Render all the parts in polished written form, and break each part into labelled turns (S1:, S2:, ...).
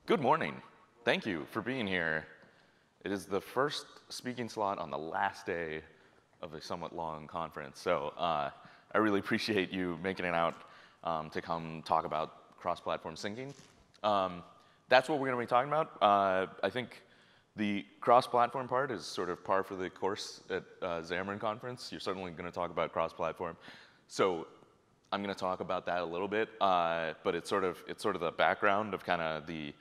S1: Good morning. Thank you for being here. It is the first speaking slot on the last day of a somewhat long conference, so I really appreciate you making it out to come talk about cross-platform syncing. That's what we're going to be talking about. I think the cross-platform part is sort of par for the course at Xamarin conference. You're certainly going to talk about cross-platform. So I'm going to talk about that a little bit, but it's sort of the background of kind of the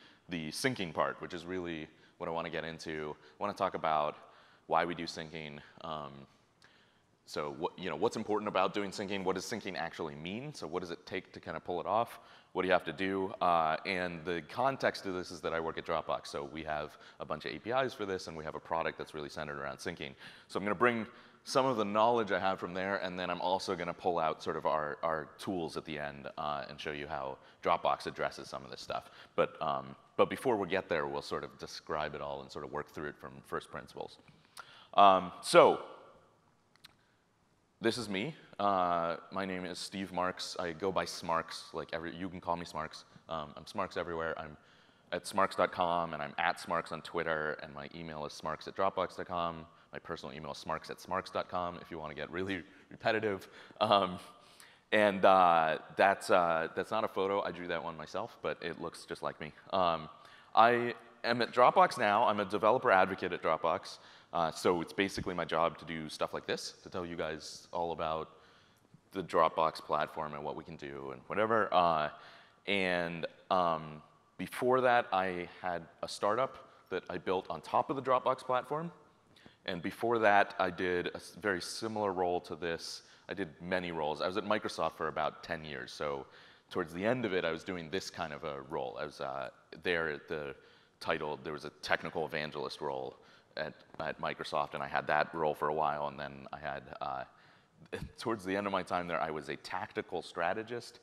S1: syncing part, which is really what I want to get into. I want to talk about why we do syncing. So what's important about doing syncing? What does syncing actually mean? So what does it take to kind of pull it off? What do you have to do? And the context of this is that I work at Dropbox. So we have a bunch of APIs for this, and we have a product that's really centered around syncing. So I'm going to bring some of the knowledge I have from there, and then I'm also going to pull out sort of our tools at the end and show you how Dropbox addresses some of this stuff. But before we get there, we'll sort of describe it all and sort of work through it from first principles. So this is me. My name is Steve Marx. I go by Smarks. You can call me Smarks. I'm Smarks everywhere. I'm at smarks.com, and I'm at Smarks on Twitter, and my email is smarks@dropbox.com. My personal email is smarks@smarks.com if you want to get really repetitive. And that's not a photo. I drew that one myself, but it looks just like me. I am at Dropbox now. I'm a developer advocate at Dropbox. So it's basically my job to do stuff like this, to tell you guys all about the Dropbox platform and what we can do and whatever. Before that, I had a startup that I built on top of the Dropbox platform. And before that, I did a very similar role to this. I did many roles. I was at Microsoft for about 10 years. So towards the end of it, I was doing this kind of a role. I was there at the title. There was a technical evangelist role at Microsoft, and I had that role for a while. And then I had, towards the end of my time there, I was a tactical strategist.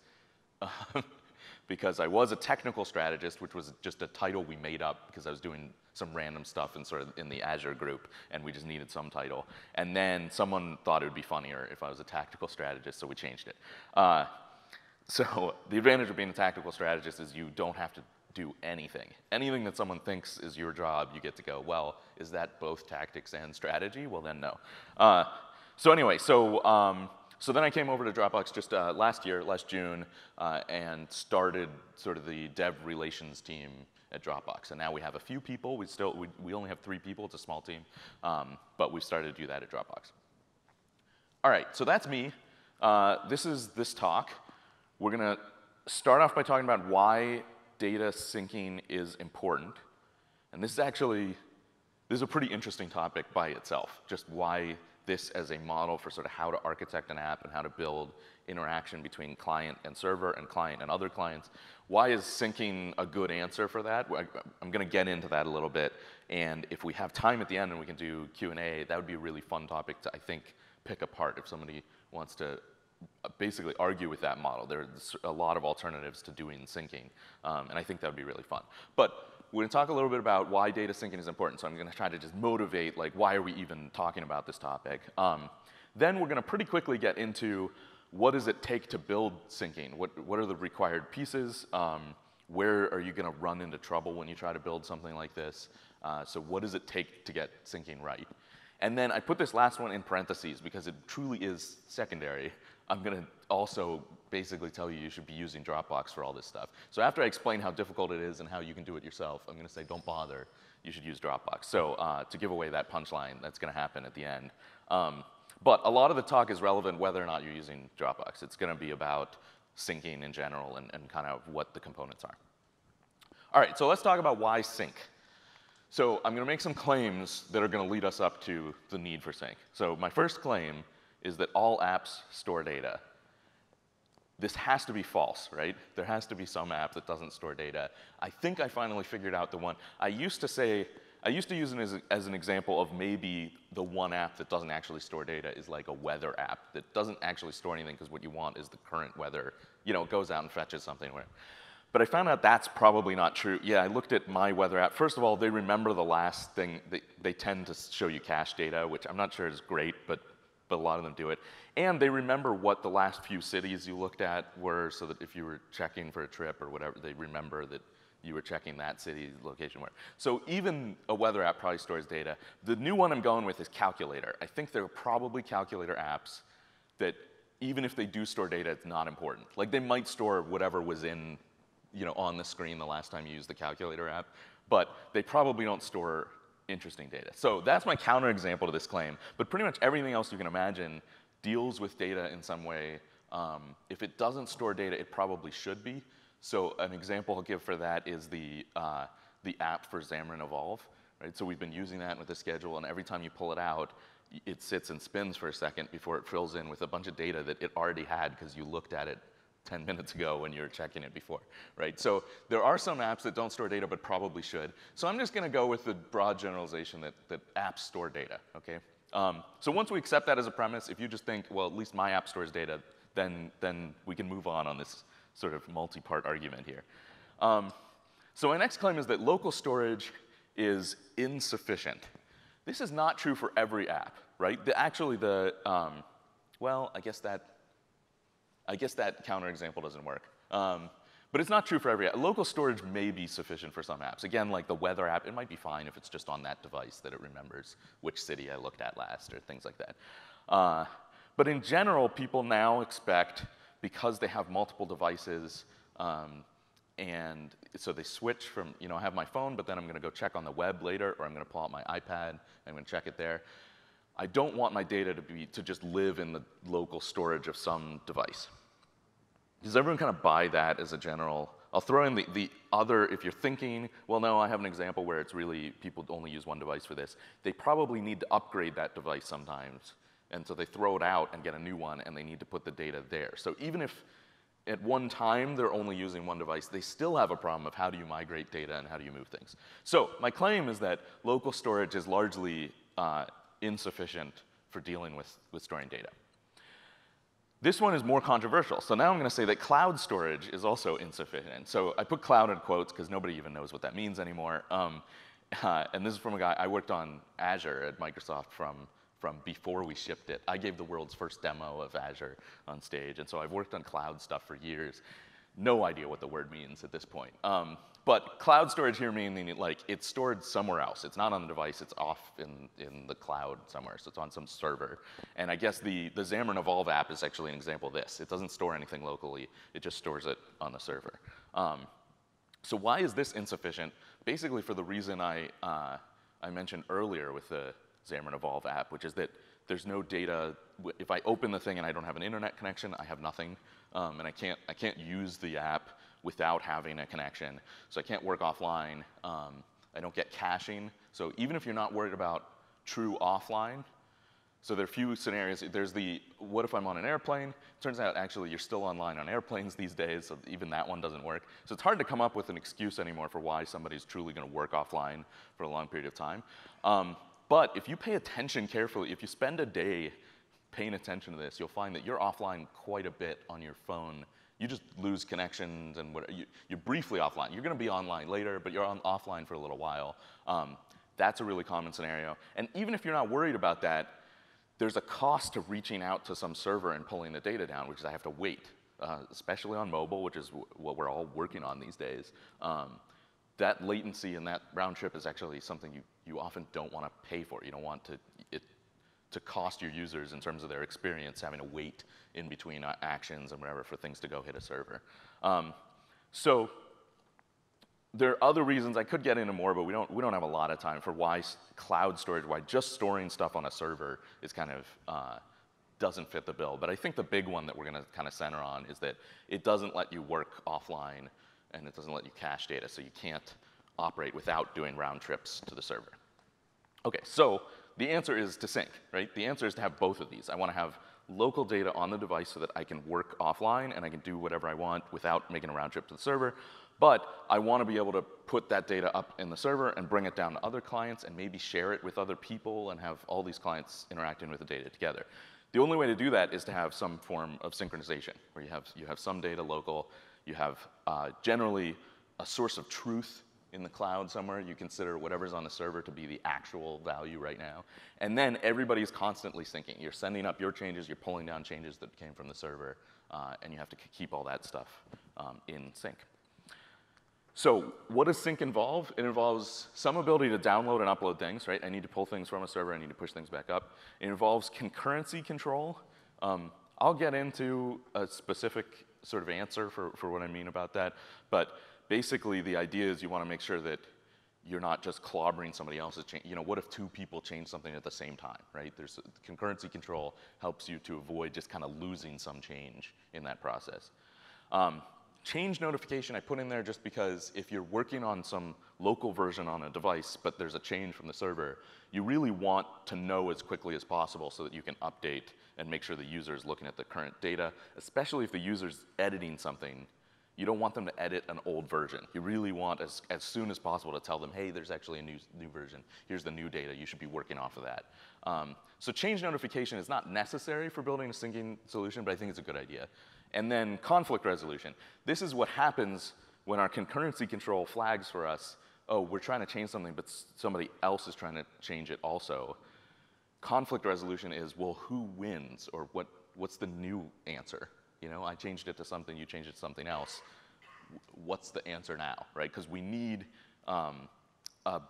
S1: Because I was a technical strategist, which was just a title we made up because I was doing some random stuff in the Azure group, and we just needed some title. And then someone thought it would be funnier if I was a tactical strategist, so we changed it. So the advantage of being a tactical strategist is you don't have to do anything. Anything that someone thinks is your job, you get to go, well, is that both tactics and strategy? Well, then no. So anyway, so then I came over to Dropbox just last June, and started sort of the dev relations team at Dropbox. And now we have a few people. We only have 3 people. It's a small team, but we started to do that at Dropbox. All right, so that's me. This is this talk. We're going to start off by talking about why data syncing is important. And this is a pretty interesting topic by itself, just why this as a model for sort of how to architect an app and how to build interaction between client and server and client and other clients. Why is syncing a good answer for that? I'm going to get into that a little bit. And if we have time at the end and we can do Q&A, that would be a really fun topic to, I think, pick apart if somebody wants to basically argue with that model. There's a lot of alternatives to doing syncing, and I think that would be really fun. But we're going to talk a little bit about why data syncing is important, so I'm going to try to just motivate, why are we even talking about this topic? Then we're going to pretty quickly get into what does it take to build syncing? What are the required pieces? Where are you going to run into trouble when you try to build something like this? So what does it take to get syncing right? And then I put this last one in parentheses because it truly is secondary. I'm going to also basically tell you should be using Dropbox for all this stuff. So after I explain how difficult it is and how you can do it yourself, I'm going to say don't bother. You should use Dropbox. So to give away that punchline, that's going to happen at the end. But a lot of the talk is relevant whether or not you're using Dropbox. It's going to be about syncing in general and kind of what the components are. All right, so let's talk about why sync. So I'm going to make some claims that are going to lead us up to the need for sync. So my first claim is that all apps store data. This has to be false, right? There has to be some app that doesn't store data. I think I finally figured out the one. I used to use it as an example of maybe the one app that doesn't actually store data is like a weather app that doesn't actually store anything because what you want is the current weather. It goes out and fetches something. But I found out that's probably not true. Yeah, I looked at my weather app. First of all, they remember the last thing. They tend to show you cache data, which I'm not sure is great, but a lot of them do it. And they remember what the last few cities you looked at were, so that if you were checking for a trip or whatever, they remember that you were checking that city's location where. So even a weather app probably stores data. The new one I'm going with is calculator. I think there are probably calculator apps that even if they do store data, it's not important. Like they might store whatever was in, on the screen the last time you used the calculator app, but they probably don't store interesting data. So that's my counterexample to this claim. But pretty much everything else you can imagine deals with data in some way. If it doesn't store data, it probably should be. So an example I'll give for that is the app for Xamarin Evolve. Right? So we've been using that with the schedule, and every time you pull it out, it sits and spins for a second before it fills in with a bunch of data that it already had because you looked at it 10 minutes ago when you were checking it before, right? So there are some apps that don't store data but probably should. So I'm just going to go with the broad generalization that apps store data, okay? So once we accept that as a premise, if you just think, well, at least my app stores data, then we can move on this sort of multi-part argument here. So my next claim is that local storage is insufficient. This is not true for every app, right? Well, I guess that counterexample doesn't work. But it's not true for every app. Local storage may be sufficient for some apps. Again, like the weather app, it might be fine if it's just on that device that it remembers which city I looked at last or things like that. But in general, people now expect, because they have multiple devices, and so they switch from, I have my phone, but then I'm going to go check on the web later, or I'm going to pull out my iPad, and I'm going to check it there. I don't want my data to just live in the local storage of some device. Does everyone kind of buy that as a general? I'll throw in the other, if you're thinking, well, no, I have an example where it's really, people only use one device for this. They probably need to upgrade that device sometimes. And so they throw it out and get a new one, and they need to put the data there. So even if at one time they're only using one device, they still have a problem of how do you migrate data and how do you move things. So my claim is that local storage is largely insufficient for dealing with storing data. This one is more controversial. So now I'm going to say that cloud storage is also insufficient. So I put cloud in quotes because nobody even knows what that means anymore. And this is from a guy, I worked on Azure at Microsoft from before we shipped it. I gave the world's first demo of Azure on stage, and so I've worked on cloud stuff for years. No idea what the word means at this point. But cloud storage here meaning like it's stored somewhere else. It's not on the device, it's off in the cloud somewhere, so it's on some server. And I guess the Xamarin Evolve app is actually an example of this. It doesn't store anything locally, it just stores it on the server. So why is this insufficient? Basically for the reason I mentioned earlier with the Xamarin Evolve app, which is that there's no data. If I open the thing and I don't have an internet connection, I have nothing, and I can't use the app without having a connection. So I can't work offline. I don't get caching. So even if you're not worried about true offline, so there are a few scenarios. There's what if I'm on an airplane? Turns out actually you're still online on airplanes these days, so even that one doesn't work. So it's hard to come up with an excuse anymore for why somebody's truly going to work offline for a long period of time. But if you pay attention carefully, if you spend a day paying attention to this, you'll find that you're offline quite a bit on your phone. You just lose connections and you're briefly offline. You're going to be online later, but you're offline for a little while. That's a really common scenario. And even if you're not worried about that, there's a cost to reaching out to some server and pulling the data down, which is I have to wait, especially on mobile, which is what we're all working on these days. That latency and that round trip is actually something you often don't want to pay for. You don't want it to cost your users in terms of their experience having to wait in between actions and whatever for things to go hit a server. So there are other reasons. I could get into more, but we don't have a lot of time for why cloud storage, why just storing stuff on a server is kind of doesn't fit the bill. But I think the big one that we're going to kind of center on is that it doesn't let you work offline, and it doesn't let you cache data, so you can't operate without doing round trips to the server. Okay, so the answer is to sync, right? The answer is to have both of these. I want to have local data on the device so that I can work offline and I can do whatever I want without making a round trip to the server. But I want to be able to put that data up in the server and bring it down to other clients and maybe share it with other people and have all these clients interacting with the data together. The only way to do that is to have some form of synchronization, where you have some data local, you have generally a source of truth in the cloud somewhere. You consider whatever's on the server to be the actual value right now. And then everybody's constantly syncing. You're sending up your changes, you're pulling down changes that came from the server, and you have to keep all that stuff in sync. So what does sync involve? It involves some ability to download and upload things, right? I need to pull things from a server. I need to push things back up. It involves concurrency control. I'll get into a specific sort of answer for what I mean about that. But basically, the idea is you want to make sure that you're not just clobbering somebody else's change. You know, what if two people change something at the same time, right? There's concurrency control helps you to avoid just kind of losing some change in that process. Change notification I put in there just because if you're working on some local version on a device, but there's a change from the server, you really want to know as quickly as possible so that you can update and make sure the user is looking at the current data, especially if the user's editing something. You don't want them to edit an old version. You really want, as soon as possible, to tell them, hey, there's actually a new version. Here's the new data. You should be working off of that. So change notification is not necessary for building a syncing solution, but I think it's a good idea. And then conflict resolution. This is what happens when our concurrency control flags for us, oh, we're trying to change something, but somebody else is trying to change it also. Conflict resolution is, well, who wins, or what's the new answer? You know, I changed it to something, you changed it to something else. What's the answer now, right? Because we need, a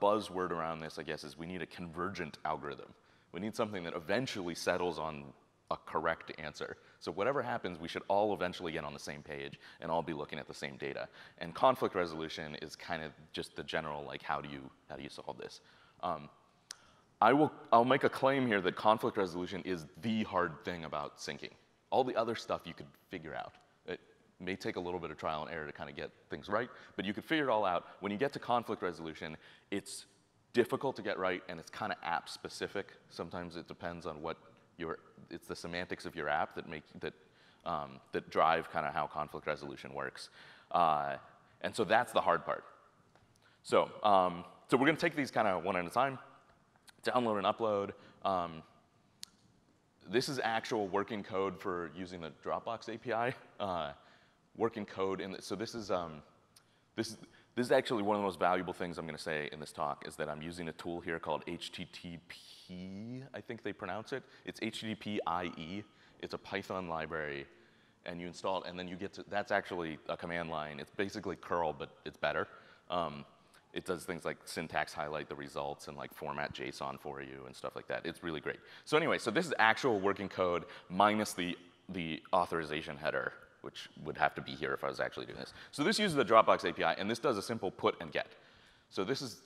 S1: buzzword around this, I guess, is we need a convergent algorithm. We need something that eventually settles on a correct answer. So whatever happens, we should all eventually get on the same page and all be looking at the same data. And conflict resolution is kind of just the general, like, how do you solve this? I'll make a claim here that conflict resolution is the hard thing about syncing. All the other stuff you could figure out. It may take a little bit of trial and error to kind of get things right, but you could figure it all out. When you get to conflict resolution, it's difficult to get right, and it's kind of app specific. Sometimes it depends on what it's the semantics of your app that drive kind of how conflict resolution works. And so that's the hard part. So we're going to take these kind of one at a time, download and upload. This is actual working code for using the Dropbox API. Working code, so this is actually one of the most valuable things I'm going to say in this talk, is that I'm using a tool here called HTTP, I think they pronounce it. It's HTTP-IE. It's a Python library, and you install it, and then you get to, that's actually a command line. It's basically curl, but it's better. It does things like syntax highlight the results and like format JSON for you and stuff like that. It's really great. So anyway, so this is actual working code minus the authorization header, which would have to be here if I was actually doing this. So this uses the Dropbox API, and this does a simple put and get. So this is,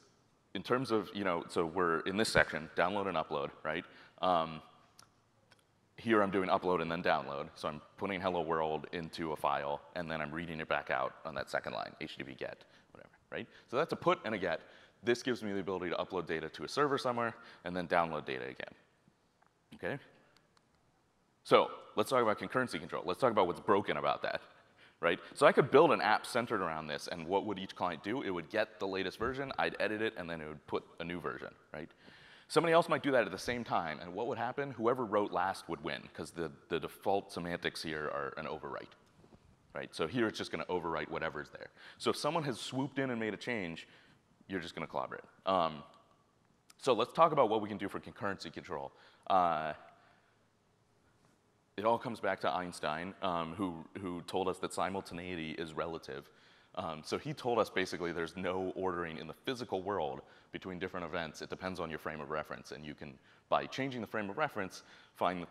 S1: in terms of, you know, so we're in this section, download and upload, right? Here I'm doing upload and then download. So I'm putting hello world into a file, and then I'm reading it back out on that second line, HTTP get, whatever, right? So that's a put and a get. This gives me the ability to upload data to a server somewhere, and then download data again, okay? So let's talk about concurrency control. Let's talk about what's broken about that, right? So I could build an app centered around this, and what would each client do? It would get the latest version, I'd edit it, and then it would put a new version, right? Somebody else might do that at the same time, and what would happen? Whoever wrote last would win, because the default semantics here are an overwrite, right? So here it's just going to overwrite whatever's there. So if someone has swooped in and made a change, you're just going to clobber it. So let's talk about what we can do for concurrency control. It all comes back to Einstein, who told us that simultaneity is relative. So he told us basically there's no ordering in the physical world between different events. It depends on your frame of reference, and you can, by changing the frame of reference, find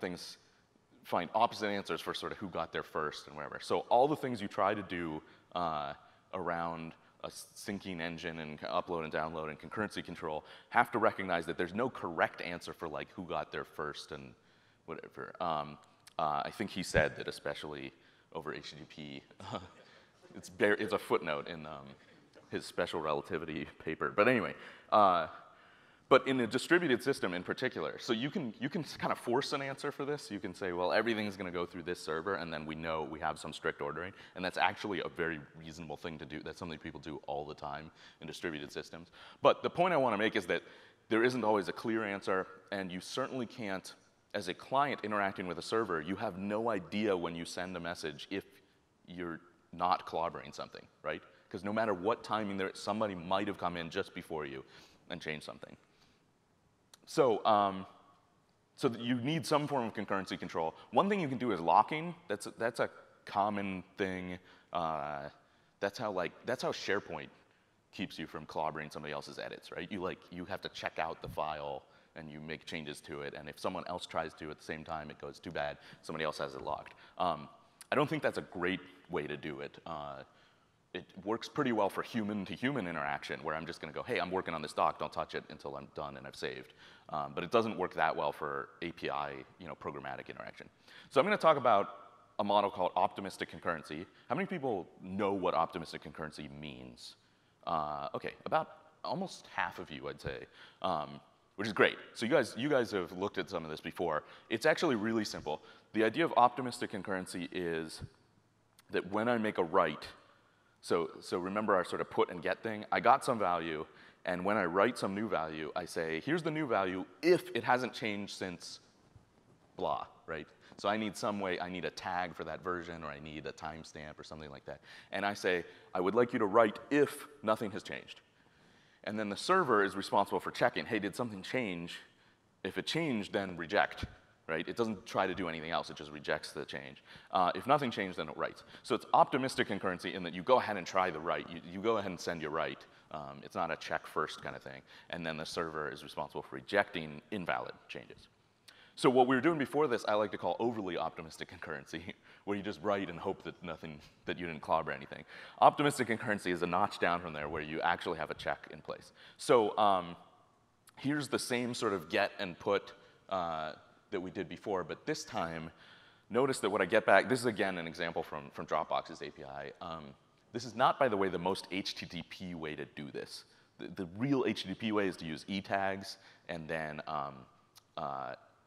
S1: opposite answers for sort of who got there first and whatever. So all the things you try to do around a syncing engine and upload and download and concurrency control have to recognize that there's no correct answer for like who got there first and whatever. I think he said that especially over HTTP, it's a footnote in his special relativity paper. But anyway, but in a distributed system in particular, so you can kind of force an answer for this. You can say, well, everything's going to go through this server, and then we know we have some strict ordering, and that's actually a very reasonable thing to do. That's something people do all the time in distributed systems. But the point I want to make is that there isn't always a clear answer, and you certainly can't, as a client interacting with a server, you have no idea when you send a message if you're not clobbering something, right? Because no matter what timing there, somebody might have come in just before you and changed something. So, so you need some form of concurrency control. One thing you can do is locking. That's a common thing. That's how SharePoint keeps you from clobbering somebody else's edits, right? You have to check out the file and you make changes to it, and if someone else tries to at the same time, it goes too bad, somebody else has it logged. I don't think that's a great way to do it. It works pretty well for human-to-human interaction, where I'm just going to go, hey, I'm working on this doc, don't touch it until I'm done and I've saved. But it doesn't work that well for API, programmatic interaction. So I'm going to talk about a model called optimistic concurrency. How many people know what optimistic concurrency means? Okay, about almost half of you, I'd say, which is great. So you guys have looked at some of this before. It's actually really simple. The idea of optimistic concurrency is that when I make a write, so remember our sort of put and get thing? I got some value, and when I write some new value, I say, here's the new value if it hasn't changed since blah, right? So I need some way, I need a tag for that version, or I need a timestamp or something like that. And I say, I would like you to write if nothing has changed. And then the server is responsible for checking, hey, did something change? If it changed, then reject. Right? It doesn't try to do anything else, it just rejects the change. If nothing changed, then it writes. So it's optimistic concurrency in that you go ahead and try the write. You go ahead and send your write. It's not a check first kind of thing. And then the server is responsible for rejecting invalid changes. So what we were doing before this, I like to call overly optimistic concurrency, where you just write and hope that that you didn't clobber anything. Optimistic concurrency is a notch down from there, where you actually have a check in place. So here's the same sort of get and put that we did before, but this time, notice that what I get back, this is again an example from Dropbox's API. This is not, by the way, the most HTTP way to do this. The real HTTP way is to use e-tags and then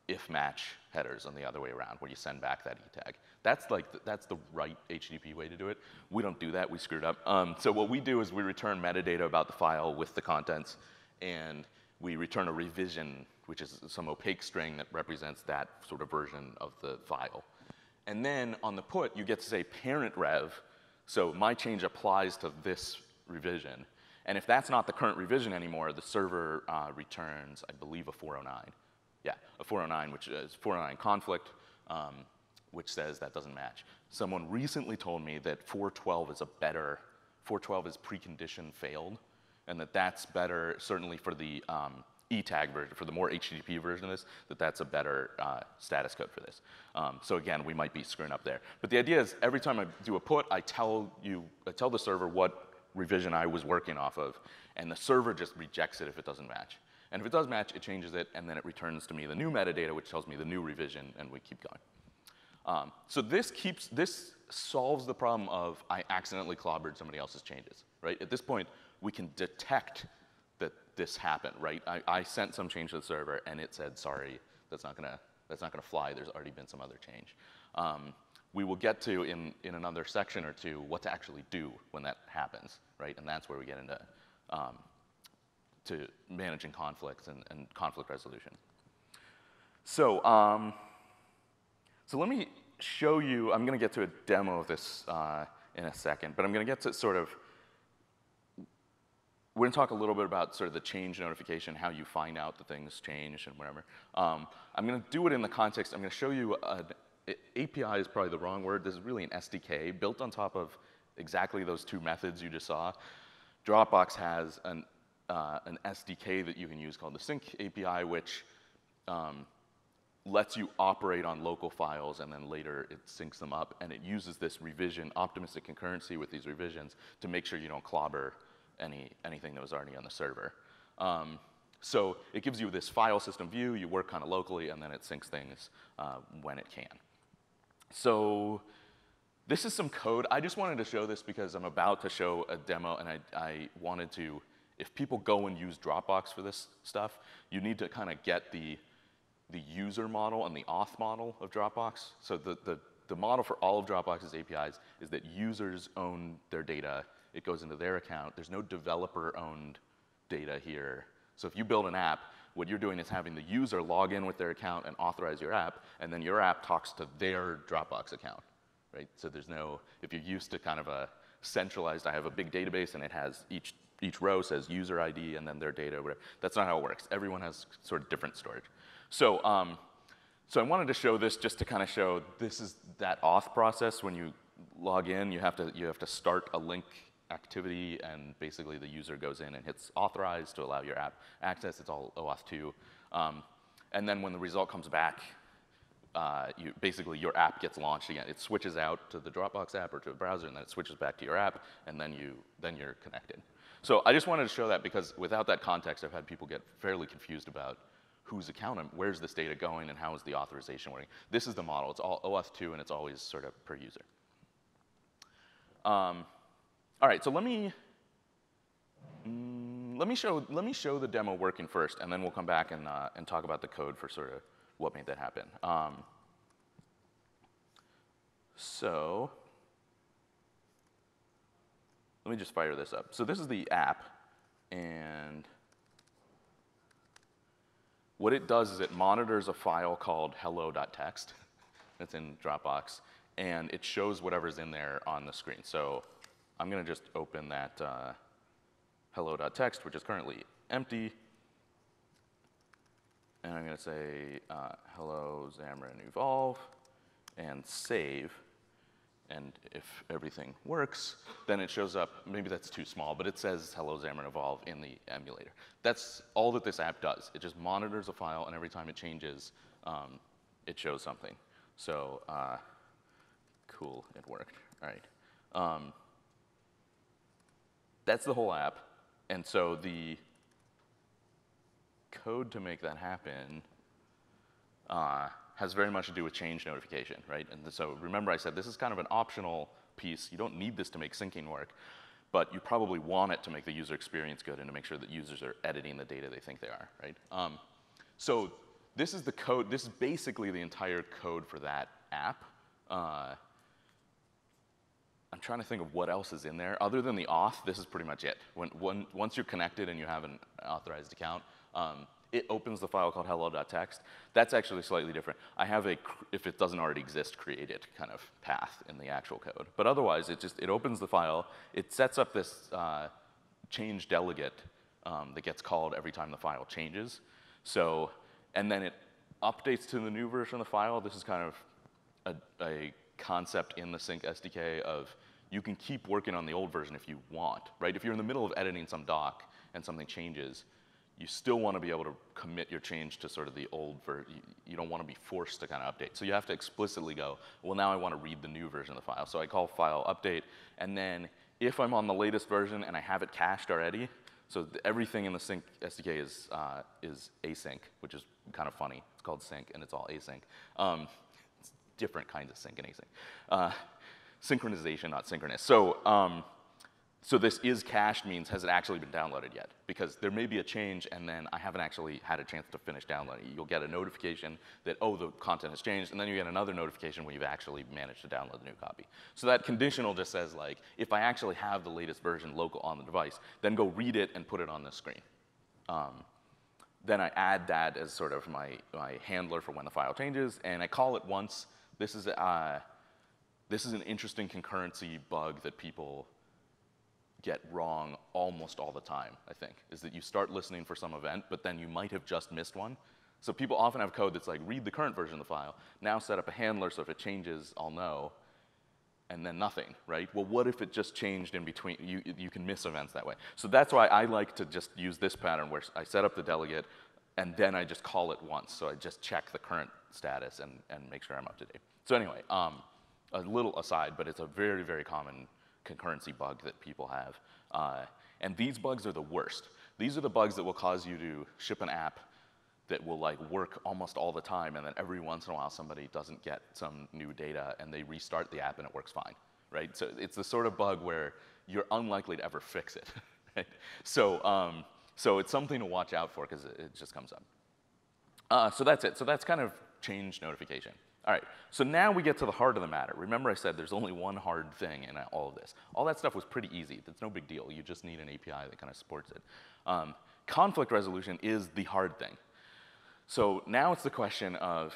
S1: if match headers on the other way around, where you send back that e-tag. That's the right HTTP way to do it. We don't do that, we screwed up. So what we do is we return metadata about the file with the contents, and we return a revision, which is some opaque string that represents that sort of version of the file. And then on the put, you get to say parent rev, so my change applies to this revision. And if that's not the current revision anymore, the server returns, I believe, a 409. Yeah, a 409, which is 409 conflict, which says that doesn't match. Someone recently told me that 412 is 412 is precondition failed, and that's better, certainly for the e-tag version, for the more HTTP version of this, that's a better status code for this. So again, we might be screwing up there. But the idea is every time I do a put, I tell the server what revision I was working off of, and the server just rejects it if it doesn't match. And if it does match, it changes it, and then it returns to me the new metadata, which tells me the new revision, and we keep going. So this solves the problem of I accidentally clobbered somebody else's changes, right? At this point, we can detect that this happened, right? I sent some change to the server, and it said, sorry, that's not gonna fly. There's already been some other change. We will get to in another section or two what to actually do when that happens, right? And that's where we get into to managing conflicts and conflict resolution. So, so let me show you. I'm going to get to a demo of this in a second, but I'm going to get to sort of. We're going to talk a little bit about sort of the change notification, how you find out that things change and whatever. I'm going to do it in the context. I'm going to show you API is probably the wrong word. This is really an SDK built on top of exactly those two methods you just saw. Dropbox has an SDK that you can use called the Sync API, which lets you operate on local files, and then later it syncs them up, and it uses this revision, optimistic concurrency with these revisions to make sure you don't clobber anything that was already on the server. So it gives you this file system view, you work kind of locally, and then it syncs things when it can. So this is some code. I just wanted to show this because I'm about to show a demo, and I wanted to, if people go and use Dropbox for this stuff, you need to kind of get the user model and the auth model of Dropbox. So the model for all of Dropbox's APIs is that users own their data. It goes into their account. There's no developer-owned data here. So if you build an app, what you're doing is having the user log in with their account and authorize your app, and then your app talks to their Dropbox account, right? So there's no, if you're used to kind of a centralized, I have a big database and it has each row says user ID and then their data, whatever. That's not how it works. Everyone has sort of different storage. So, so I wanted to show this just to kind of show this is that auth process. When you log in, you have to start a link activity, and basically the user goes in and hits authorize to allow your app access. It's all OAuth 2. And then when the result comes back, basically your app gets launched again. It switches out to the Dropbox app or to a browser, and then it switches back to your app, and then you're connected. So I just wanted to show that because without that context, I've had people get fairly confused about whose account, where's this data going, and how is the authorization working. This is the model. It's all OAuth 2, and it's always sort of per user. All right, so let me show the demo working first, and then we'll come back and talk about the code for sort of what made that happen. So let me just fire this up. So this is the app, and what it does is it monitors a file called hello.txt that's in Dropbox, and it shows whatever's in there on the screen. So I'm going to just open that hello.txt, which is currently empty, and I'm going to say hello Xamarin evolve and save. And if everything works, then it shows up, maybe that's too small, but it says hello Xamarin evolve in the emulator. That's all that this app does. It just monitors a file, and every time it changes, it shows something. So cool, it worked. All right. That's the whole app. And so the code to make that happen has very much to do with change notification, right? And so remember I said this is kind of an optional piece. You don't need this to make syncing work, but you probably want it to make the user experience good and to make sure that users are editing the data they think they are, right? So this is the code. This is basically the entire code for that app. I'm trying to think of what else is in there. Other than the auth, this is pretty much it. Once you're connected and you have an authorized account, it opens the file called hello.txt. That's actually slightly different. I have a, if it doesn't already exist, create it kind of path in the actual code. But otherwise, it opens the file. It sets up this change delegate that gets called every time the file changes. So, and then it updates to the new version of the file. This is kind of a concept in the Sync SDK of you can keep working on the old version if you want, right? If you're in the middle of editing some doc and something changes, you still want to be able to commit your change to sort of the old version. You don't want to be forced to kind of update. So you have to explicitly go, well, now I want to read the new version of the file. So I call file update, and then if I'm on the latest version and I have it cached already, so everything in the Sync SDK is async, which is kind of funny. It's called sync, and it's all async. It's different kinds of sync and async. Synchronization, not synchronous. So, so this is cached means has it actually been downloaded yet? Because there may be a change and then I haven't actually had a chance to finish downloading. You'll get a notification that, oh, the content has changed, and then you get another notification when you've actually managed to download the new copy. So that conditional just says, like, if I actually have the latest version local on the device, then go read it and put it on the screen. Then I add that as sort of my handler for when the file changes, and I call it once. This is an interesting concurrency bug that people get wrong almost all the time, I think, is that you start listening for some event, but then you might have just missed one. So people often have code that's like, read the current version of the file, now set up a handler so if it changes, I'll know, and then nothing, right? Well, what if it just changed in between? You can miss events that way. So that's why I like to just use this pattern where I set up the delegate, and then I just call it once. So I just check the current status and make sure I'm up to date. So anyway, a little aside, but it's a very, very common concurrency bug that people have. And these bugs are the worst. These are the bugs that will cause you to ship an app that will like work almost all the time, and then every once in a while somebody doesn't get some new data and they restart the app and it works fine, right? So it's the sort of bug where you're unlikely to ever fix it, right? So, so it's something to watch out for because it just comes up. So that's it. So that's kind of change notification. All right, so now we get to the heart of the matter. Remember I said there's only one hard thing in all of this. All that stuff was pretty easy. That's no big deal. You just need an API that kind of supports it. Conflict resolution is the hard thing. So now it's the question of,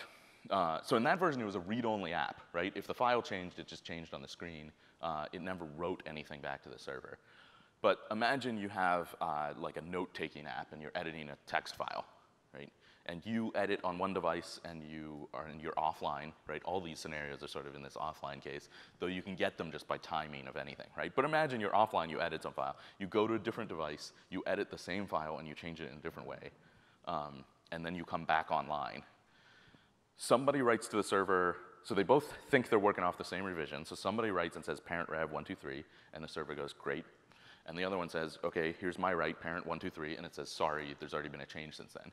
S1: so in that version it was a read-only app, right? If the file changed, it just changed on the screen. It never wrote anything back to the server. But imagine you have like a note-taking app and you're editing a text file. right? And you edit on one device and you're offline, right? All these scenarios are sort of in this offline case, though you can get them just by timing of anything, right? But imagine you're offline, you edit some file. You go to a different device, you edit the same file and you change it in a different way. And then you come back online. Somebody writes to the server, so they both think they're working off the same revision. So somebody writes and says parent rev 123, and the server goes, great. And the other one says, okay, here's my write, parent 123, and it says, sorry, there's already been a change since then.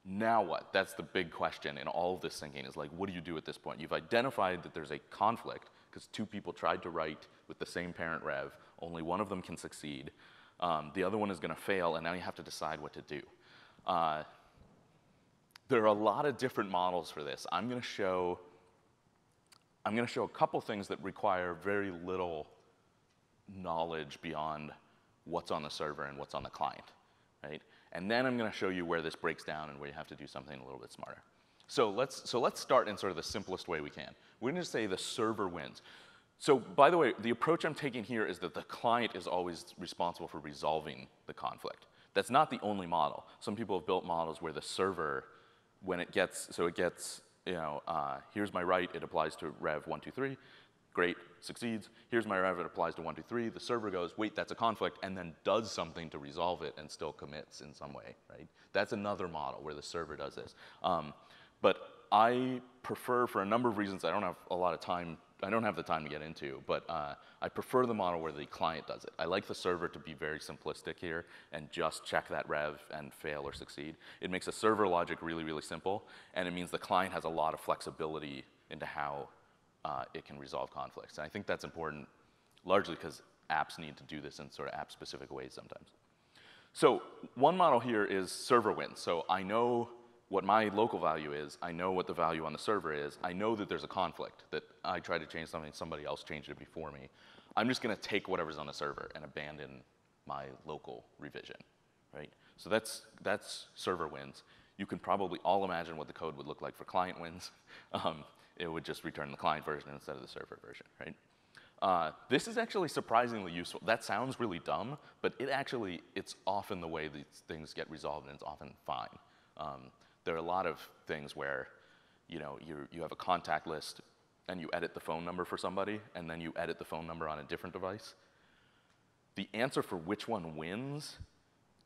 S1: Now what? That's the big question in all of this thinking is like, what do you do at this point? You've identified that there's a conflict because two people tried to write with the same parent rev. Only one of them can succeed. The other one is going to fail, and now you have to decide what to do. There are a lot of different models for this. I'm going to show a couple things that require very little knowledge beyond what's on the server and what's on the client, right? And then I'm going to show you where this breaks down and where you have to do something a little bit smarter. So let's start in sort of the simplest way we can. We're going to say the server wins. So by the way, the approach I'm taking here is that the client is always responsible for resolving the conflict. That's not the only model. Some people have built models where the server, when it gets, you know, here's my write, it applies to rev 123. Great, succeeds. Here's my rev, it applies to 123. The server goes, wait, that's a conflict, and then does something to resolve it and still commits in some way, right? That's another model where the server does this. But I prefer, for a number of reasons I don't have a lot of time, I don't have the time to get into, but I prefer the model where the client does it. I like the server to be very simplistic here and just check that rev and fail or succeed. It makes the server logic really, really simple, and it means the client has a lot of flexibility into how it can resolve conflicts. And I think that's important largely because apps need to do this in sort of app-specific ways sometimes. So one model here is server wins. So I know what my local value is. I know what the value on the server is. I know that there's a conflict, that I tried to change something, somebody else changed it before me. I'm just going to take whatever's on the server and abandon my local revision, right? So that's server wins. You can probably all imagine what the code would look like for client wins. It would just return the client version instead of the server version, right? This is actually surprisingly useful. That sounds really dumb, but it's often the way these things get resolved, and it's often fine. There are a lot of things where, you know, you have a contact list, and you edit the phone number for somebody, and then you edit the phone number on a different device. The answer for which one wins,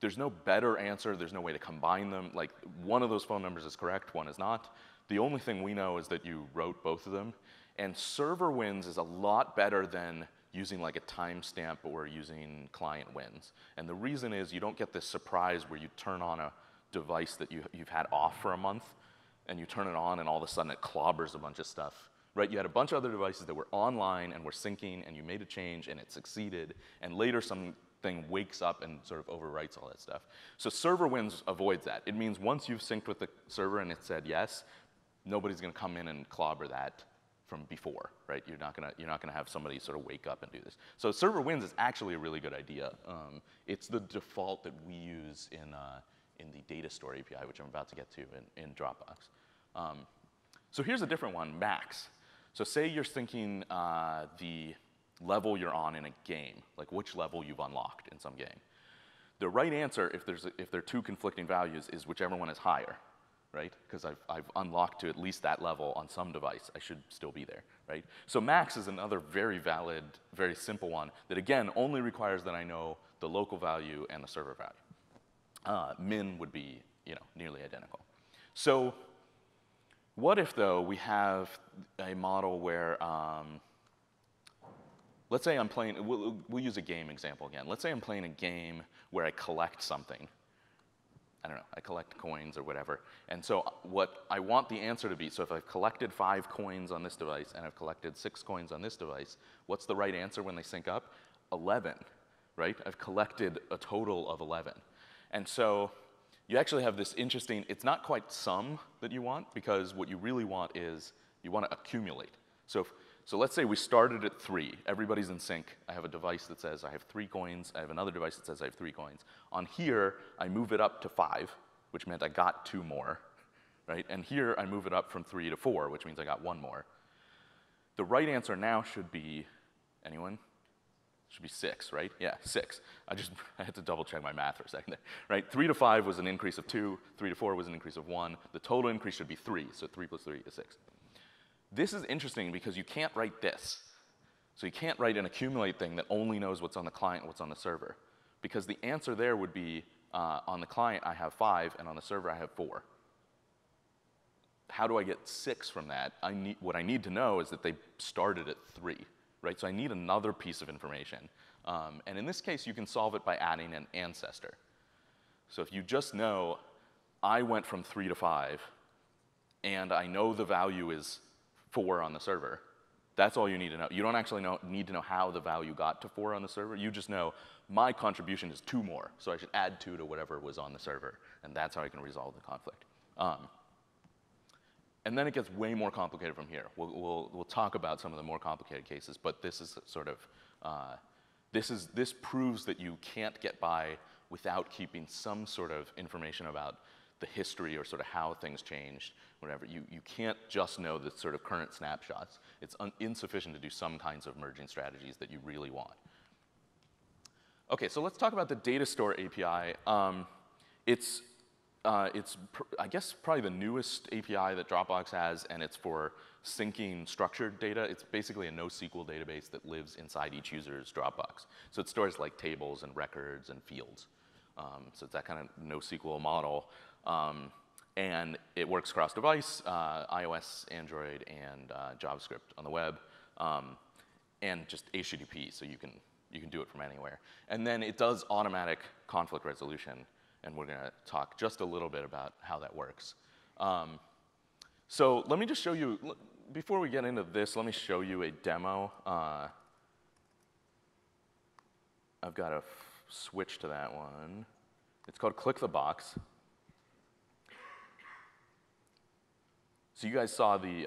S1: there's no better answer. There's no way to combine them. Like, one of those phone numbers is correct, one is not. The only thing we know is that you wrote both of them. And server wins is a lot better than using like a timestamp or using client wins. And the reason is you don't get this surprise where you turn on a device that you've had off for a month, and you turn it on and all of a sudden it clobbers a bunch of stuff, right? You had a bunch of other devices that were online and were syncing, and you made a change and it succeeded, and later something wakes up and sort of overwrites all that stuff. So server wins avoids that. It means once you've synced with the server and it said yes, nobody's going to come in and clobber that from before, right? You're not gonna have somebody sort of wake up and do this. So server wins is actually a really good idea. It's the default that we use in the Datastore API, which I'm about to get to in Dropbox. So here's a different one, max. So say you're thinking the level you're on in a game, like which level you've unlocked in some game. The right answer, if there are two conflicting values, is whichever one is higher, right? Because I've unlocked to at least that level on some device. I should still be there, right? So max is another very valid, very simple one that, again, only requires that I know the local value and the server value. Min would be, you know, nearly identical. So what if, though, we have a model where, let's say I'm playing, we'll use a game example again. Let's say I'm playing a game where I collect something. I don't know, I collect coins or whatever. And so what I want the answer to be, so if I've collected 5 coins on this device and I've collected 6 coins on this device, what's the right answer when they sync up? 11, right? I've collected a total of 11. And so you actually have this interesting, it's not quite sum that you want, because what you really want is you want to accumulate. So let's say we started at 3. Everybody's in sync. I have a device that says I have 3 coins. I have another device that says I have 3 coins. On here, I move it up to 5, which meant I got 2 more, right? And here, I move it up from 3 to 4, which means I got 1 more. The right answer now should be, anyone? Should be 6, right? Yeah, 6. I had to double check my math for a second there, right? 3 to 5 was an increase of 2. 3 to 4 was an increase of 1. The total increase should be 3, so 3 plus 3 is 6. This is interesting because you can't write this. So you can't write an accumulate thing that only knows what's on the client and what's on the server. Because the answer there would be, on the client I have 5, and on the server I have 4. How do I get 6 from that? What I need to know is that they started at 3. Right? So I need another piece of information. And in this case, you can solve it by adding an ancestor. So if you just know, I went from 3 to 5, and I know the value is 4 on the server, that's all you need to know. You don't actually need to know how the value got to 4 on the server. You just know my contribution is 2 more, so I should add 2 to whatever was on the server. And that's how I can resolve the conflict. And then it gets way more complicated from here. We'll talk about some of the more complicated cases, but this is sort of, this proves that you can't get by without keeping some sort of information about the history or sort of how things changed, whatever. You can't just know the sort of current snapshots. It's insufficient to do some kinds of merging strategies that you really want. Okay, so let's talk about the Datastore API. It's I guess, probably the newest API that Dropbox has, and it's for syncing structured data. It's basically a NoSQL database that lives inside each user's Dropbox. So it stores like tables and records and fields. So it's that kind of NoSQL model. And it works cross-device, iOS, Android, and JavaScript on the web, and just HTTP, so you can do it from anywhere. And then it does automatic conflict resolution. And we're going to talk just a little bit about how that works. So let me just show you, before we get into this, let me show you a demo. I've got to switch to that one. It's called Click the Box. So you guys saw the,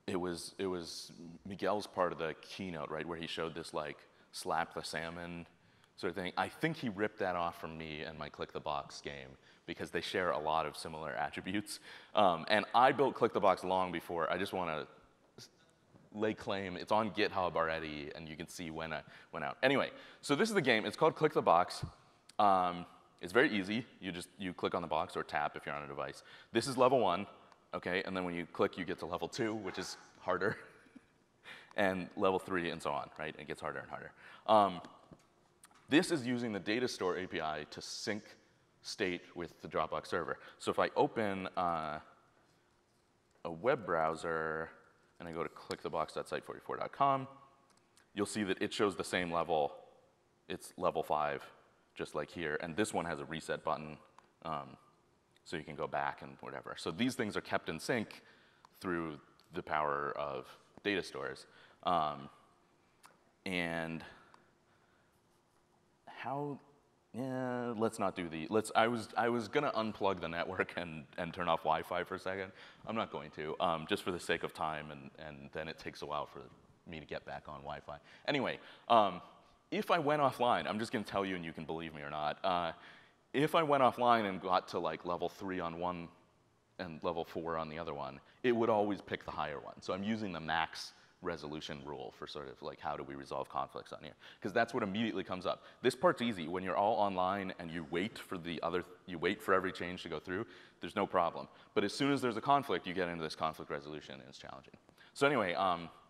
S1: it was Miguel's part of the keynote, right, where he showed this like slap the salmon sort of thing. I think he ripped that off from me and my Click the Box game because they share a lot of similar attributes. And I built Click the Box long before. I just want to lay claim. It's on GitHub already, and you can see when I went out. Anyway, so this is the game. It's called Click the Box. It's very easy. You click on the box or tap if you're on a device. This is level 1, okay? And then when you click, you get to level 2, which is harder, and level 3, and so on, right? It gets harder and harder. This is using the Datastore API to sync state with the Dropbox server. So if I open a web browser and I go to clickthebox.site44.com, you'll see that it shows the same level. It's level 5, just like here. And this one has a reset button, so you can go back and whatever. So these things are kept in sync through the power of data stores. And how, yeah, let's not do the, I was gonna unplug the network and turn off Wi-Fi for a second. I'm not going to, just for the sake of time, and then it takes a while for me to get back on Wi-Fi. Anyway, if I went offline, I'm just gonna tell you and you can believe me or not. If I went offline and got to like level 3 on one and level 4 on the other one, it would always pick the higher one. So I'm using the max resolution rule for sort of like how do we resolve conflicts on here, because that's what immediately comes up. This part's easy. When you're all online and you wait for every change to go through, there's no problem. But as soon as there's a conflict, you get into this conflict resolution and it's challenging. So anyway,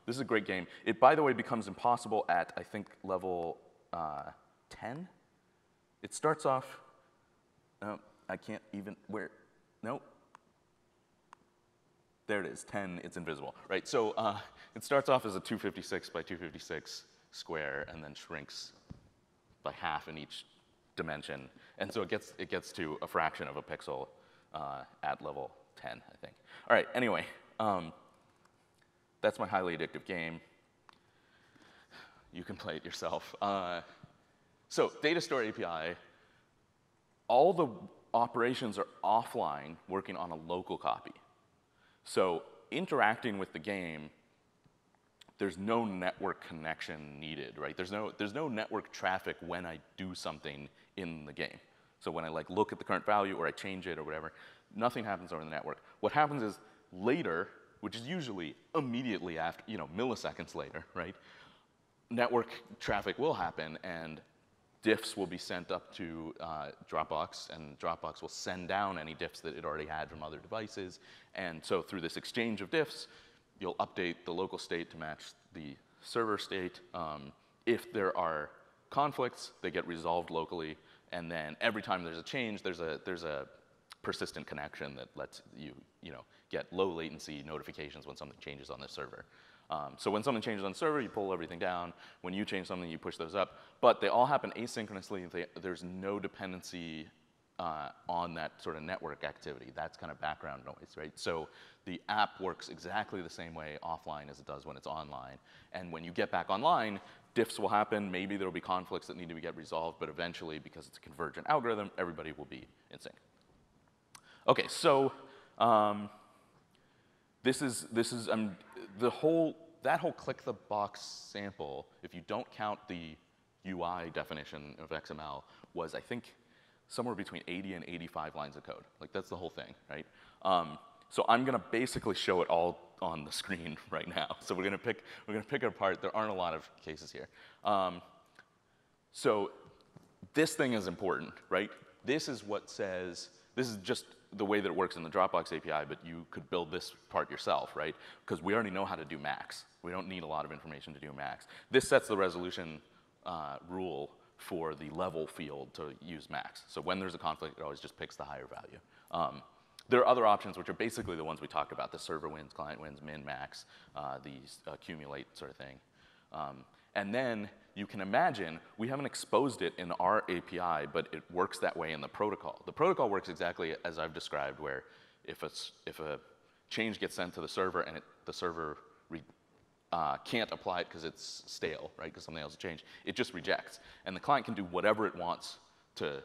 S1: this is a great game. It, by the way, becomes impossible at, I think, level 10. It starts off, no, I can't even, where, nope. There it is, 10, it's invisible, right? So it starts off as a 256 by 256 square and then shrinks by half in each dimension. And so it gets to a fraction of a pixel at level 10, I think. All right, anyway, that's my highly addictive game. You can play it yourself. So Datastore API, all the operations are offline working on a local copy. So interacting with the game, there's no network connection needed, right? There's no network traffic when I do something in the game. So when I like look at the current value or I change it or whatever, nothing happens over the network. What happens is later, which is usually immediately after, milliseconds later, right? Network traffic will happen, and diffs will be sent up to Dropbox, and Dropbox will send down any diffs that it already had from other devices. And so through this exchange of diffs, you'll update the local state to match the server state. If there are conflicts, they get resolved locally, and then every time there's a change, there's a persistent connection that lets you, get low latency notifications when something changes on the server. So when something changes on the server, you pull everything down. When you change something, you push those up. But they all happen asynchronously. There's no dependency on that sort of network activity. That's kind of background noise, right? So the app works exactly the same way offline as it does when it's online. And when you get back online, diffs will happen. Maybe there will be conflicts that need to get resolved, but eventually, because it's a convergent algorithm, everybody will be in sync. Okay, so that whole click the box sample, if you don't count the UI definition of XML, was, I think, somewhere between 80 and 85 lines of code. Like, that's the whole thing, right? So I'm gonna basically show it all on the screen right now. So we're gonna pick it apart. There aren't a lot of cases here. So this thing is important, right? This is what says, this is just the way that it works in the Dropbox API, but you could build this part yourself, right? Because we already know how to do max. We don't need a lot of information to do max. This sets the resolution rule for the level field to use max. So when there's a conflict, it always just picks the higher value. There are other options, which are basically the ones we talked about: the server wins, client wins, min, max, these accumulate sort of thing. And then you can imagine, we haven't exposed it in our API, but it works that way in the protocol. The protocol works exactly as I've described, where if a change gets sent to the server and the server can't apply it because it's stale, right, because something else has changed, it just rejects. And the client can do whatever it wants to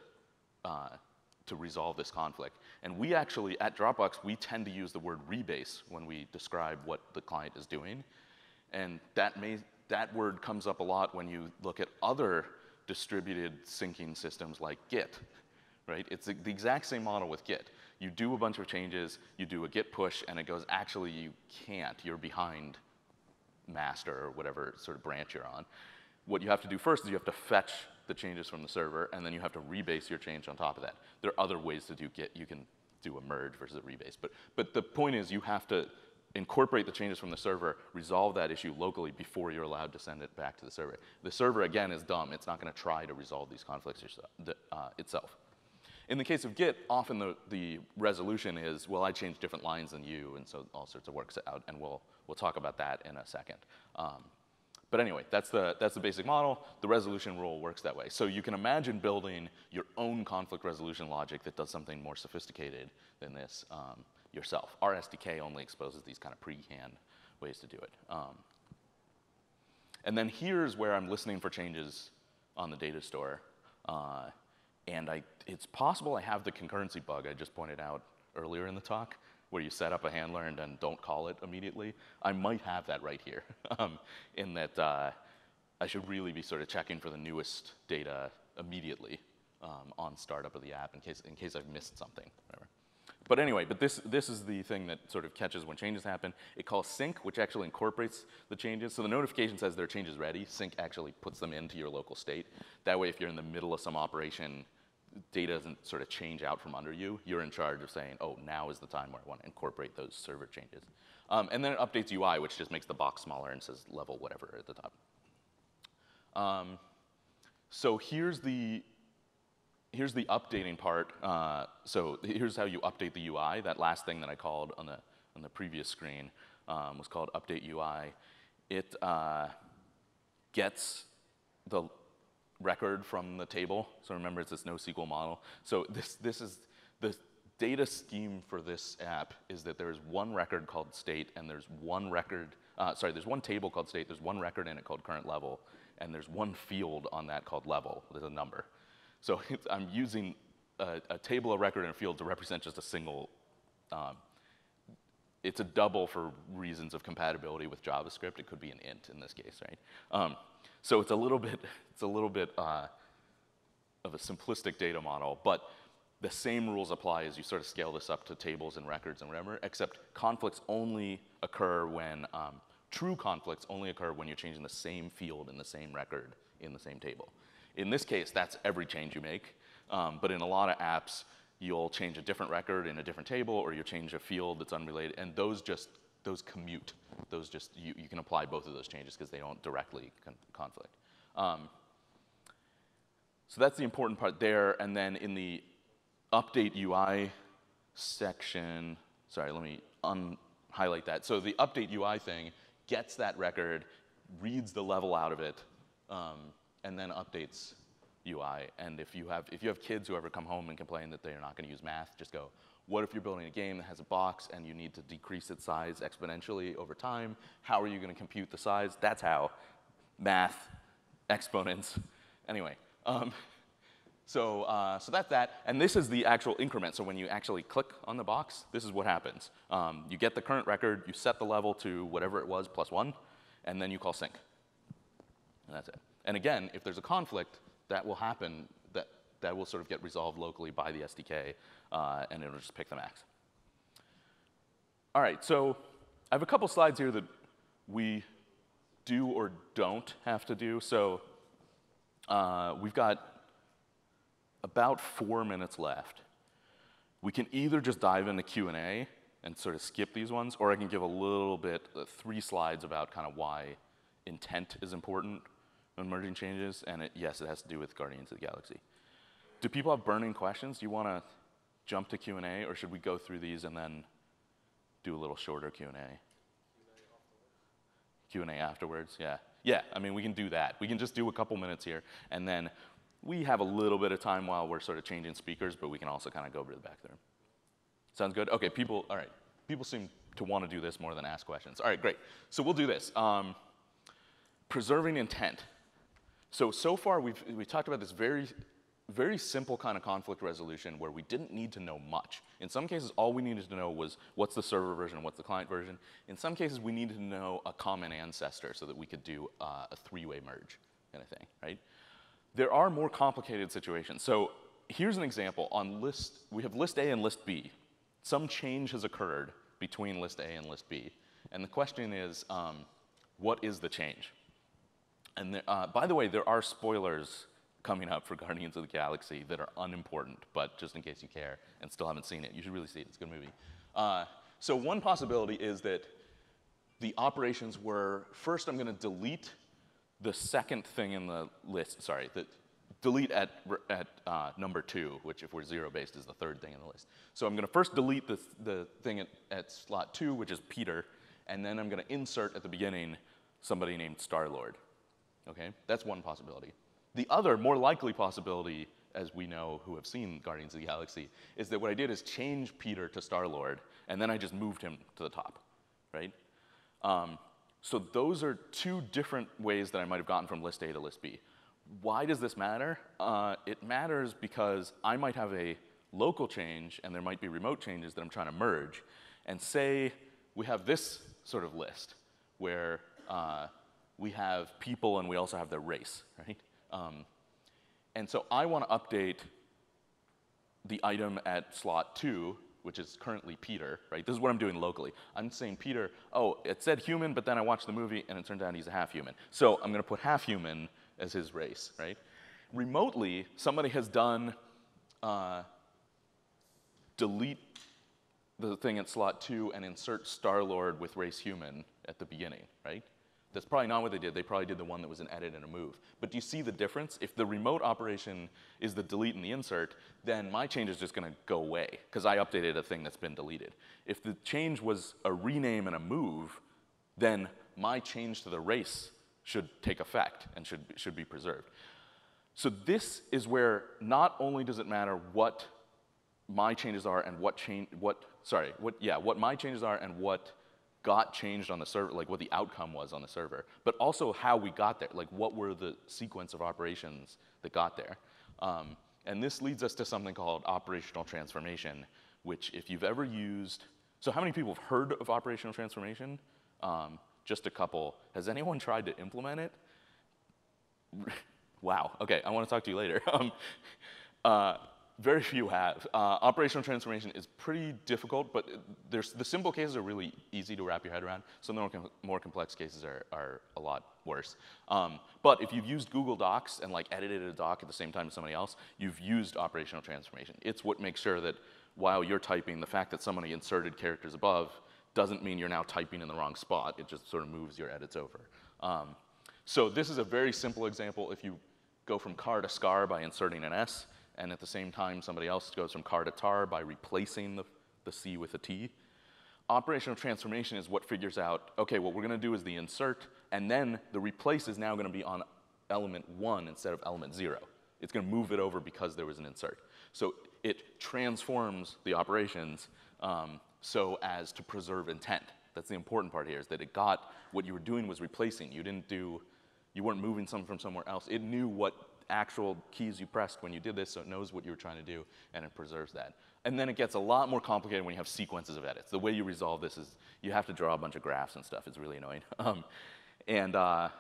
S1: resolve this conflict. And we actually, at Dropbox, we tend to use the word rebase when we describe what the client is doing. And that word comes up a lot when you look at other distributed syncing systems like Git, right? It's the exact same model with Git. You do a bunch of changes, you do a Git push, and it goes, actually, you can't. You're behind master or whatever sort of branch you're on. What you have to do first is you have to fetch the changes from the server, and then you have to rebase your change on top of that. There are other ways to do Git. You can do a merge versus a rebase. But the point is, you have to incorporate the changes from the server, resolve that issue locally before you're allowed to send it back to the server. The server, again, is dumb. It's not going to try to resolve these conflicts itself. In the case of Git, often the resolution is, well, I changed different lines than you, and so all sorts of works out, and we'll talk about that in a second. But anyway, that's the basic model. The resolution rule works that way. So you can imagine building your own conflict resolution logic that does something more sophisticated than this yourself. Our SDK only exposes these kind of pre-canned ways to do it. And then here's where I'm listening for changes on the data store. And it's possible I have the concurrency bug I just pointed out earlier in the talk, where you set up a handler and then don't call it immediately. I might have that right here, in that I should really be sort of checking for the newest data immediately on startup of the app in case I've missed something, whatever. But anyway, this is the thing that sort of catches when changes happen. It calls sync, which actually incorporates the changes. So the notification says there are changes ready. Sync actually puts them into your local state. That way, if you're in the middle of some operation, data doesn't sort of change out from under you. You're in charge of saying, oh, now is the time where I want to incorporate those server changes. And then it updates UI, which just makes the box smaller and says level whatever at the top. So here's the updating part. So here's how you update the UI. That last thing that I called on the previous screen was called update UI. It gets the record from the table. So remember, it's this NoSQL model. So this is the data scheme for this app is that there's one record called state, and there's one record. There's one table called state. There's one record in it called current level, and there's one field on that called level. There's a number. So I'm using a table, a record, and a field to represent just a single. It's a double for reasons of compatibility with JavaScript. It could be an int in this case, right? So it's a little bit of a simplistic data model, but the same rules apply as you sort of scale this up to tables and records and whatever, except conflicts only occur when, true conflicts only occur when you're changing the same field in the same record in the same table. In this case, that's every change you make, but in a lot of apps, you'll change a different record in a different table, or you'll change a field that's unrelated, and those commute. Those just, you can apply both of those changes because they don't directly conflict. So that's the important part there, and then in the update UI section, sorry, let me unhighlight that. So the update UI thing gets that record, reads the level out of it, and then updates UI. And if you have kids who ever come home and complain that they're not going to use math, just go, what if you're building a game that has a box and you need to decrease its size exponentially over time? How are you going to compute the size? That's how. Math, exponents. Anyway, so that's that. And this is the actual increment. So when you actually click on the box, this is what happens. You get the current record, you set the level to whatever it was +1, and then you call sync. And that's it. And again, if there's a conflict, that will happen, that will sort of get resolved locally by the SDK, and it'll just pick the max. All right, so I have a couple slides here that we do or don't have to do. So we've got about 4 minutes left. We can either just dive into Q&A and sort of skip these ones, or I can give a little bit, 3 slides about kind of why intent is important when merging changes, and yes, it has to do with Guardians of the Galaxy. Do people have burning questions? Do you want to jump to Q&A, or should we go through these and then do a little shorter Q&A? Q&A afterwards, yeah. Yeah, I mean, we can do that. We can just do a couple minutes here, and then we have a little bit of time while we're sort of changing speakers, but we can also kind of go over to the back there. Sounds good? Okay, all right. People seem to want to do this more than ask questions. All right, great. So we'll do this. Preserving intent. So far, we've talked about this very simple kind of conflict resolution where we didn't need to know much. In some cases, all we needed to know was what's the server version and what's the client version. In some cases, we needed to know a common ancestor so that we could do a 3-way merge kind of thing, right? There are more complicated situations. So here's an example. We have list A and list B. Some change has occurred between list A and list B. And the question is, what is the change? And by the way, there are spoilers coming up for Guardians of the Galaxy that are unimportant, but just in case you care and still haven't seen it, you should really see it. It's a good movie. So one possibility is that the operations were, first I'm going to delete the second thing in the list, sorry, delete at number 2, which if we're 0-based is the third thing in the list. So I'm going to first delete the thing at slot 2, which is Peter, and then I'm going to insert at the beginning somebody named Star-Lord. Okay, that's one possibility. The other, more likely possibility, as we know who have seen Guardians of the Galaxy, is that what I did is change Peter to Star-Lord, and then I just moved him to the top, right? So those are 2 different ways that I might have gotten from list A to list B. Why does this matter? It matters because I might have a local change, and there might be remote changes that I'm trying to merge, and say we have this sort of list where we have people and we also have their race, right? And so I want to update the item at slot 2, which is currently Peter, right? This is what I'm doing locally. I'm saying Peter, oh, it said human, but then I watched the movie and it turned out he's a half human. So I'm going to put half human as his race, right? Remotely, somebody has done delete the thing at slot 2 and insert Star-Lord with race human at the beginning, right? That's probably not what they did. They probably did the one that was an edit and a move. But do you see the difference? If the remote operation is the delete and the insert, then my change is just going to go away because I updated a thing that's been deleted. If the change was a rename and a move, then my change to the race should take effect and should be preserved. So this is where not only does it matter what my changes are and what my changes are and what got changed on the server, like what the outcome was on the server, but also how we got there, like what were the sequence of operations that got there. And this leads us to something called operational transformation, which if you've ever used, so how many people have heard of operational transformation? Just a couple. Has anyone tried to implement it? Wow, okay, I want to talk to you later. Very few have. Operational transformation is pretty difficult, but the simple cases are really easy to wrap your head around. Some of the more complex cases are a lot worse. But if you've used Google Docs and like edited a doc at the same time as somebody else, you've used operational transformation. It's what makes sure that while you're typing, the fact that somebody inserted characters above doesn't mean you're now typing in the wrong spot. It just sort of moves your edits over. So this is a very simple example. If you go from car to scar by inserting an S, and at the same time somebody else goes from car to tar by replacing the C with a T. Operational transformation is what figures out, okay, what we're going to do is the insert, and then the replace is now going to be on element 1 instead of element 0. It's going to move it over because there was an insert. So it transforms the operations so as to preserve intent. That's the important part here, is that it got what you were doing was replacing. You weren't moving something from somewhere else. It knew what actual keys you pressed when you did this, so it knows what you were trying to do, and it preserves that. And then it gets a lot more complicated when you have sequences of edits. The way you resolve this is you have to draw a bunch of graphs and stuff. It's really annoying.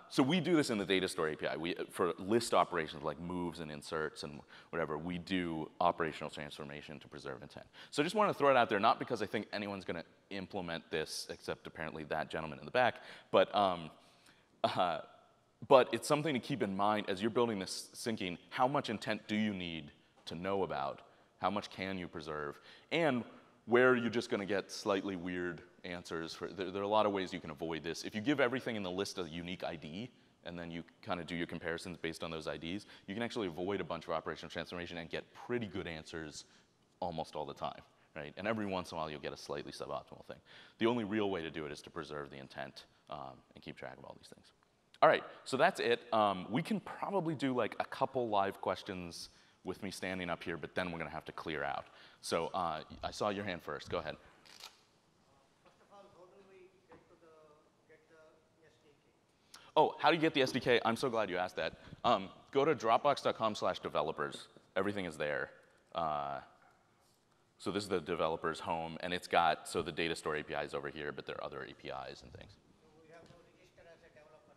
S1: So we do this in the Datastore API. For list operations like moves and inserts and whatever, we do operational transformation to preserve intent. So I just want to throw it out there, not because I think anyone's going to implement this, except apparently that gentleman in the back, but it's something to keep in mind as you're building this syncing. How much intent do you need to know about? How much can you preserve? And where are you just going to get slightly weird answers? There are a lot of ways you can avoid this. If you give everything in the list a unique ID, and then you kind of do your comparisons based on those IDs, you can actually avoid a bunch of operational transformation and get pretty good answers almost all the time, right? And every once in a while, you'll get a slightly suboptimal thing. The only real way to do it is to preserve the intent and keep track of all these things. All right, so that's it. We can probably do like a couple live questions with me standing up here, but then we're going to have to clear out. So I saw your hand first. Go ahead.
S2: First of all, how do we get the SDK?
S1: Oh, how do you get the SDK? I'm so glad you asked that. Go to dropbox.com/developers. Everything is there. So this is the developer's home, and it's got, so the Datastore API is over here, but there are other APIs and things.
S2: So we have to register as a developer.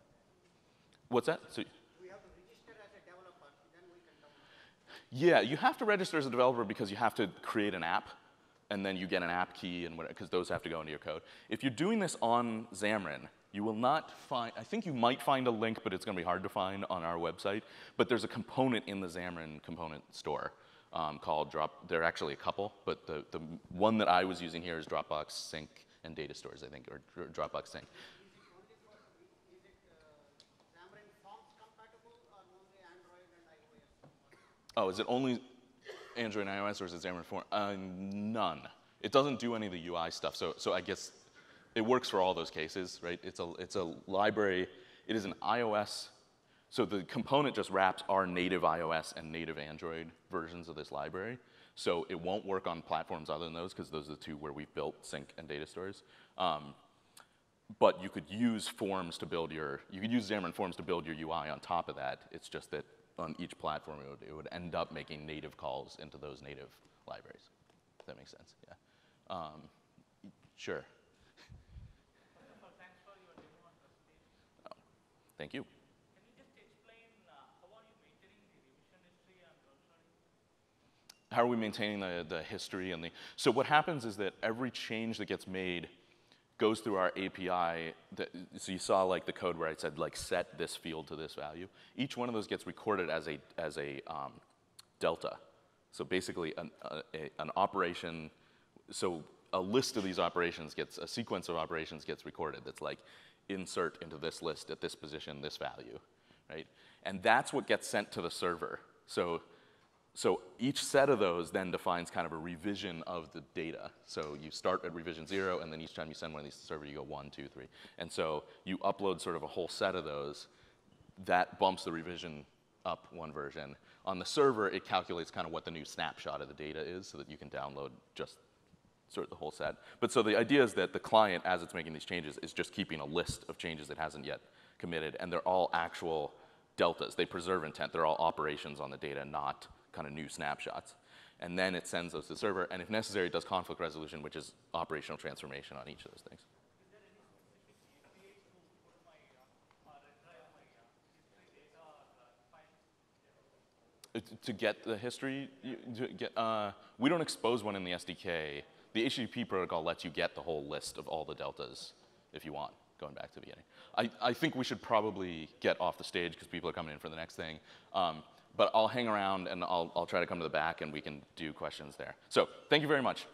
S1: What's that? So,
S2: We have to register as a developer, then we can download.
S1: yeah, you have to register as a developer because you have to create an app, and then you get an app key, and because those have to go into your code. If you're doing this on Xamarin, you will not find, I think you might find a link, but it's going to be hard to find on our website. But there's a component in the Xamarin component store called there are actually a couple, but the one that I was using here is Dropbox Sync and Datastores, I think, or Dropbox Sync.
S2: Is it Xamarin Forms compatible or only Android and iOS?
S1: Oh, is it only Android and iOS, or is it Xamarin Forms? None. It doesn't do any of the UI stuff, so I guess it works for all those cases, right? It's a library. It is an iOS. So the component just wraps our native iOS and native Android versions of this library. So it won't work on platforms other than those, because those are the two where we've built Sync and Datastores. But you could use forms to build you could use Xamarin Forms to build your UI on top of that. It's just that on each platform, it would end up making native calls into those native libraries. If that makes sense, yeah. Sure.
S3: First of all, thanks for your demo and presentation.
S1: Oh, thank you.
S3: Can you just explain how are you maintaining the revision history and versioning?
S1: How are we maintaining the history and so what happens is that every change that gets made goes through our API. So you saw like the code where I said like set this field to this value. Each one of those gets recorded as a delta. So basically an operation, so a list of these operations a sequence of operations gets recorded that's like insert into this list at this position, this value, right? And that's what gets sent to the server. So each set of those then defines kind of a revision of the data. So you start at revision 0, and then each time you send one of these to the server, you go 1, 2, 3. And so you upload sort of a whole set of those. That bumps the revision up one version. On the server, it calculates kind of what the new snapshot of the data is so that you can download just sort of the whole set. But so the idea is that the client, as it's making these changes, is just keeping a list of changes it hasn't yet committed, and they're all actual deltas. They preserve intent. They're all operations on the data, not kind of new snapshots. And then it sends those to the server, and if necessary, it does conflict resolution, which is operational transformation on each of those things.
S3: Is there any specific API to put my retrieve my history data or files?
S1: To get the history, we don't expose one in the SDK. The HTTP protocol lets you get the whole list of all the deltas if you want, going back to the beginning. I think we should probably get off the stage because people are coming in for the next thing. But I'll hang around and I'll try to come to the back and we can do questions there. So thank you very much.